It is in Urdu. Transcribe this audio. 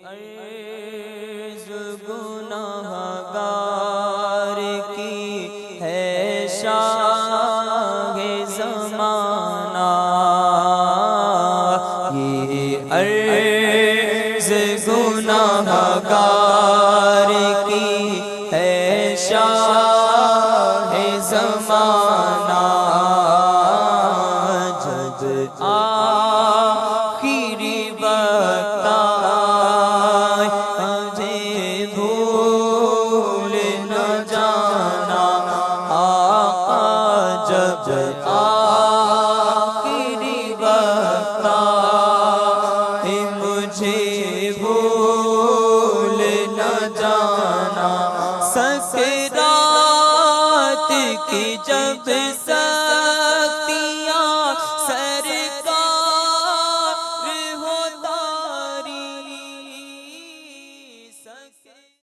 عرض گناہگار کی ہے شاہ زمانہ، یہ عرض گناہگار کی ہے شاہ زمانہ، جب آخری وقت آئے مجھے بھول نہ جانا، آقا جب آخری وقت آئے مجھے بھول نہ جانا، سکرات کی جب